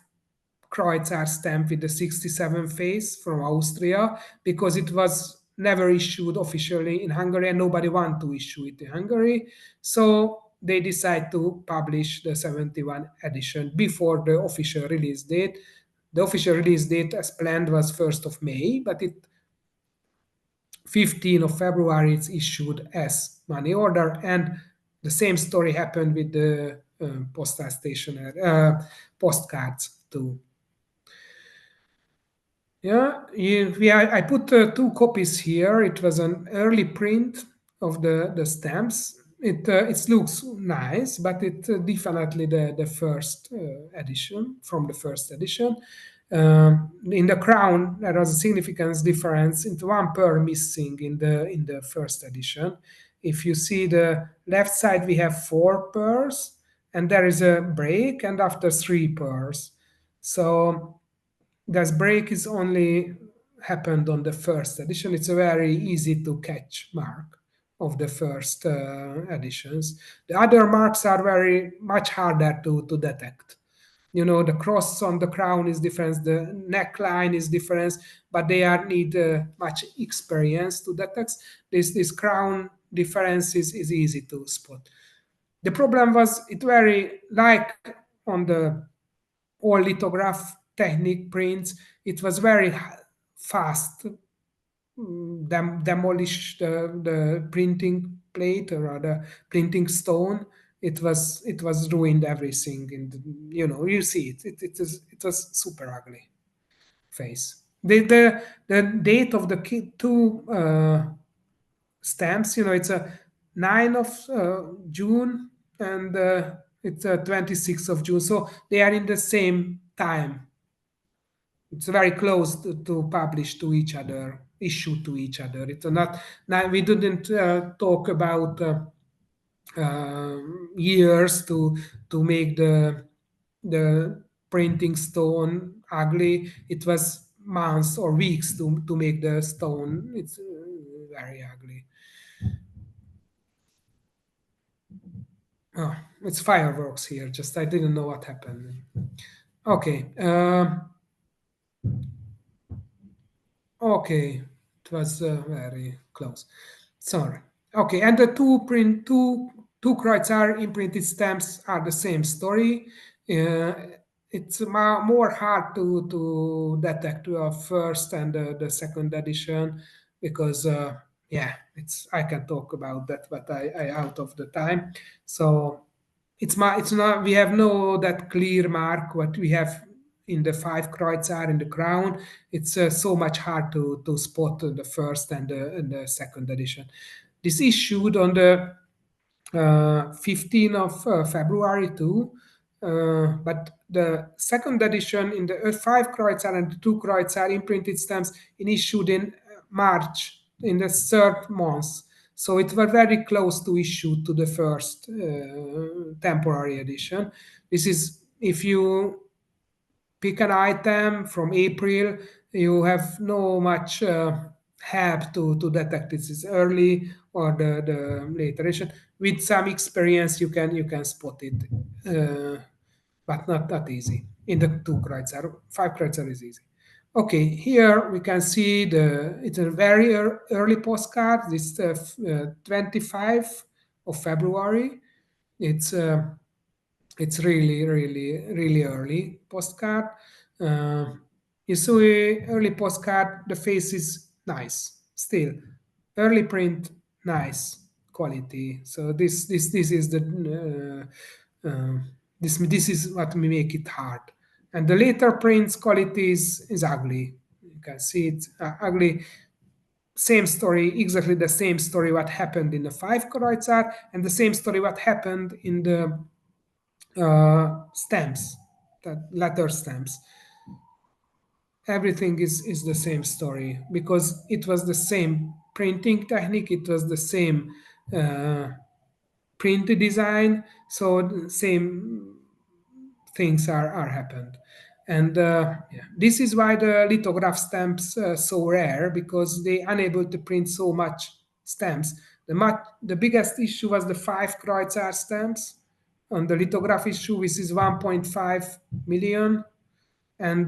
Kreuzar stamp with the 67 face from Austria, because it was never issued officially in Hungary and nobody want to issue it in Hungary. So they decide to publish the 71 edition before the official release date. The official release date as planned was 1st of May, but 15th of February it's issued as money order. And the same story happened with the postal stationery postcards too. Yeah, I put 2 copies here. It was an early print of the stamps. It looks nice, but it definitely the first edition, from the first edition. In the crown, there was a significant difference into one pearl missing in the first edition. If you see the left side, we have 4 pearls, and there is a break, and after 3 pearls. So this break is only happened on the first edition. It's a very easy to catch mark of the first editions. The other marks are very much harder to detect. The cross on the crown is different, the neckline is different, but they need much experience to detect. This crown difference is easy to spot. The problem was it very like on the all lithograph technique prints, it was very fast demolish the printing plate or the printing stone. It was ruined everything, and you see it was super ugly face. The date of the two stamps, it's a 9 of June, and it's a 26th of June, so they are in the same time. It's very close to publish to each other, issue to each other. It's not now we didn't talk about years to make the printing stone ugly. It was months or weeks to make the stone. It's very ugly. Oh, it's fireworks here. Just I didn't know what happened. Okay. Okay, it was very close. Sorry. Okay, and the two Kreutzer imprinted stamps are the same story. It's more hard to detect the first and the second edition because yeah, I can talk about that, but I out of the time. So it's not we have no that clear mark what we have in the 5 Kreutzer in the crown. It's so much hard to spot the first and the second edition. This issued on the 15th of February too, but the second edition in the 5 Kreutzer and the 2 Kreutzer imprinted stamps issued in March, in the third month. So it was very close to issue to the first temporary edition. This is if you pick an item from April, you have no much help to detect this is early or the later edition. With some experience, you can spot it, but not that easy. In the 2 Kreutzer, 5 Kreutzer is easy. Okay, here we can see it's a very early postcard. This 25 of February. It's really, really, really early postcard. You see early postcard, the face is nice. Still, early print, nice quality. So this is the this is what we make it hard. And the later prints quality is ugly. You can see it's ugly. Same story, exactly the same story what happened in the 5 Kreutzer, and the same story what happened in the stamps, that letter stamps. Everything is the same story because it was the same printing technique, it was the same print design, so the same things are happened. And yeah, this is why the lithograph stamps so rare, because they unable to print so much stamps. The biggest issue was the 5 Kreutzer stamps. On the lithograph issue, which is 1.5 million, and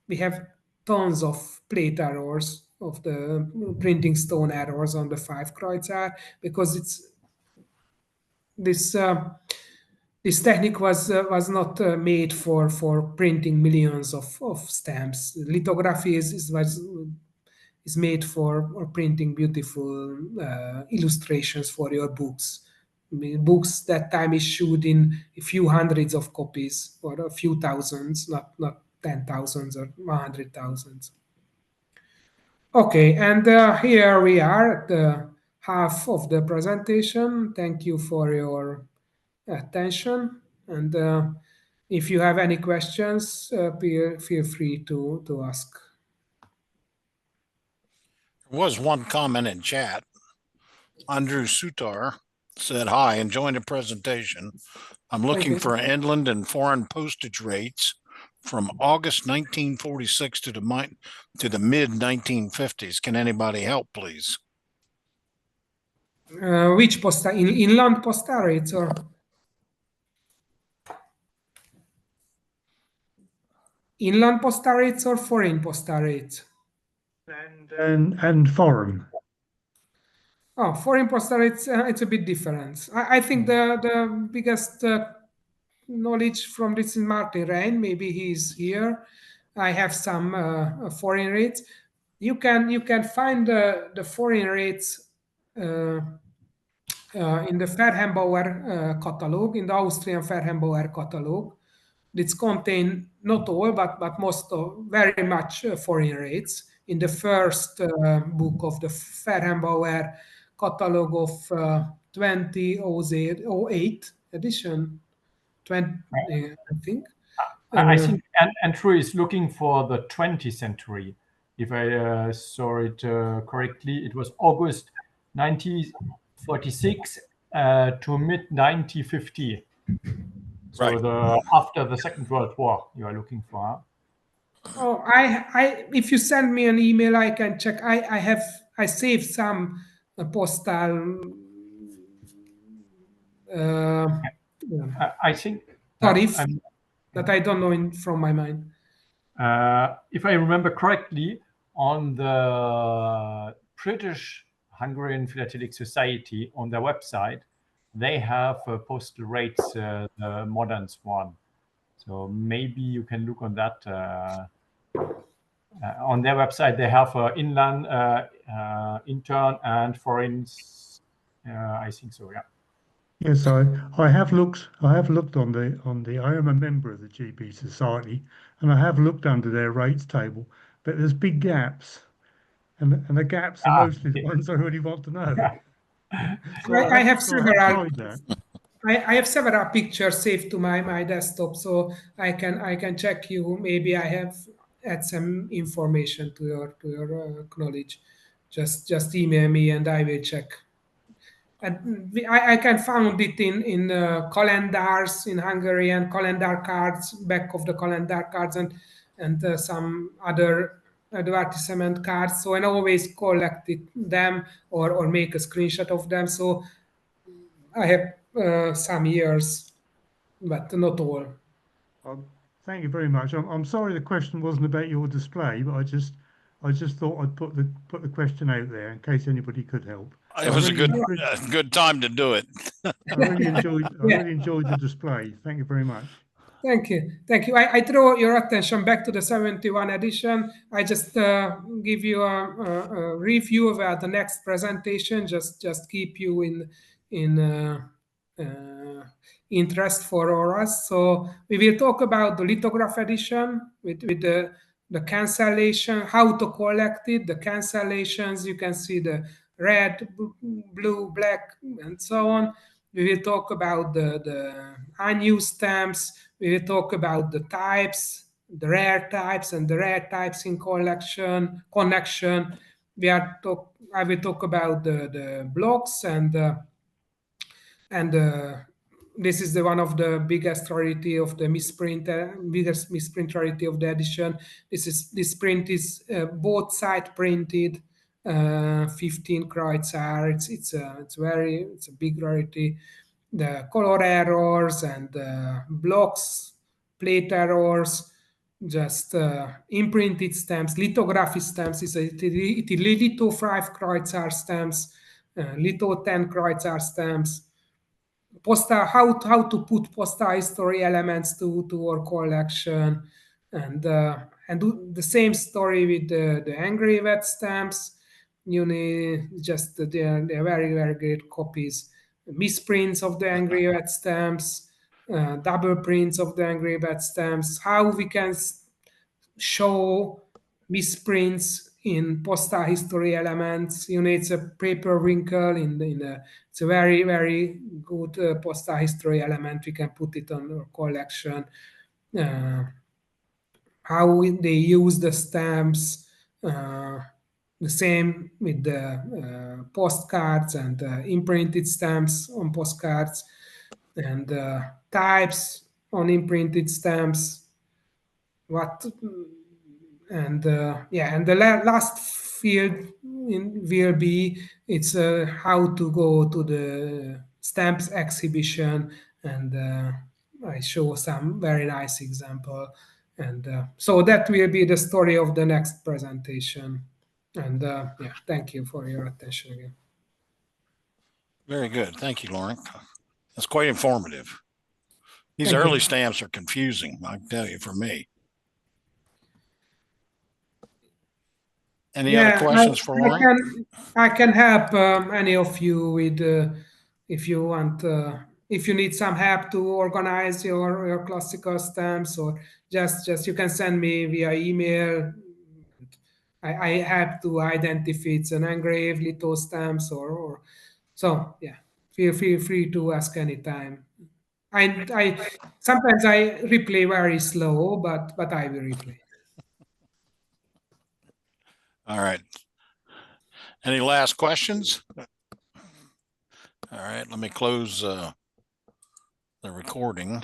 we have tons of plate errors of the printing stone errors on the 5 Kreutzer, because this this technique was not made for printing millions of stamps. Lithography is made for printing beautiful illustrations for your books. I mean, books that time issued in a few hundreds of copies or a few thousands, not 10,000s or 100,000s. Okay, and here we are at the half of the presentation. Thank you for your attention, and if you have any questions, feel free to ask. There was one comment in chat. Andrew Sutar said, "Hi, enjoying the presentation. I'm looking for inland and foreign postage rates from August 1946 to the mid 1950s. Can anybody help, please?" Which postal, inland postal rates or? Inland postal rates or foreign postal rates? And foreign. Oh, foreign postal rates, it's a bit different. I think the biggest knowledge from this is Martin Rein. Maybe he's here. I have some foreign rates. You can find the foreign rates in the Verhambauer catalog, in the Austrian Verhambauer catalog. It's contain not all, but most of very much foreign rates. In the first book of the Verhambauer catalog of 2008 edition, 20, I think. I think Andrew is looking for the 20th century. If I saw it correctly, it was August 1946 to mid 1950. So Right. after the Second World War, you are looking for. Huh? Oh, if you send me an email, I can check. I saved some postal. I think tariff that I don't know from my mind. If I remember correctly, on the British Hungarian Philatelic Society on their website, they have postal rates, the modern one. So maybe you can look on that. On their website, they have inland, intern, and foreign. I think so. Yeah. Yes, I have looked. I have looked on the. I am a member of the GB Society, and I have looked under their rates table, but there's big gaps, and the gaps are mostly the ones I really want to know. So I have several. Tried that. I have several pictures saved to my desktop, so I can check you. Maybe I have add some information to your knowledge. Just email me and I will check. And I can find it in calendars, in Hungarian calendar cards, back of the calendar cards, and some other advertisement cards. So I always collect them or make a screenshot of them. So I have some years, but not all. Thank you very much. I'm sorry the question wasn't about your display, but I just thought I'd put the question out there in case anybody could help. It was a good time to do it. I really enjoyed the display. Thank you very much. Thank you. I draw your attention back to the 71 edition. I just give you a review about the next presentation. Just keep you in interest for us. So we will talk about the lithograph edition with the cancellation, how to collect it, the cancellations. You can see the red, blue, black, and so on. We will talk about the unused stamps. We will talk about the types, the rare types, and the rare types in connection. I will talk about the blocks and this is one of the biggest rarity of the biggest misprint rarity of the edition. This print is both side printed, 15 Kreutzer. It's a big rarity. The color errors and blocks, plate errors, just imprinted stamps, lithography stamps. It's litho 5 Kreutzer stamps, litho 10 Kreutzer stamps. How to put postal history elements to our collection, and the same story with the engraved stamps. You need just they're very, very great copies, misprints of the engraved stamps, double prints of the engraved stamps, how we can show misprints in postal history elements. It's a paper wrinkle it's a very, very good postal history element. We can put it on our collection. how they use the stamps. The same with the postcards and imprinted stamps on postcards, and types on imprinted stamps. What and yeah, and the last field will be it's how to go to the stamps exhibition, and I show some very nice example, and so that will be the story of the next presentation. And yeah, thank you for your attention again. Very good. Thank you, Lorinc. That's quite informative. These Thank you. early stamps are confusing, I can tell you, for me. Any other questions for Lorinc? I can help any of you with if you want, if you need some help to organize your classical stamps, or just you can send me via email. I help to identify if it's an engraved litho stamps, or so yeah. Feel free to ask anytime. I sometimes I replay very slow, but I will replay. All right. Any last questions? All right, let me close the recording.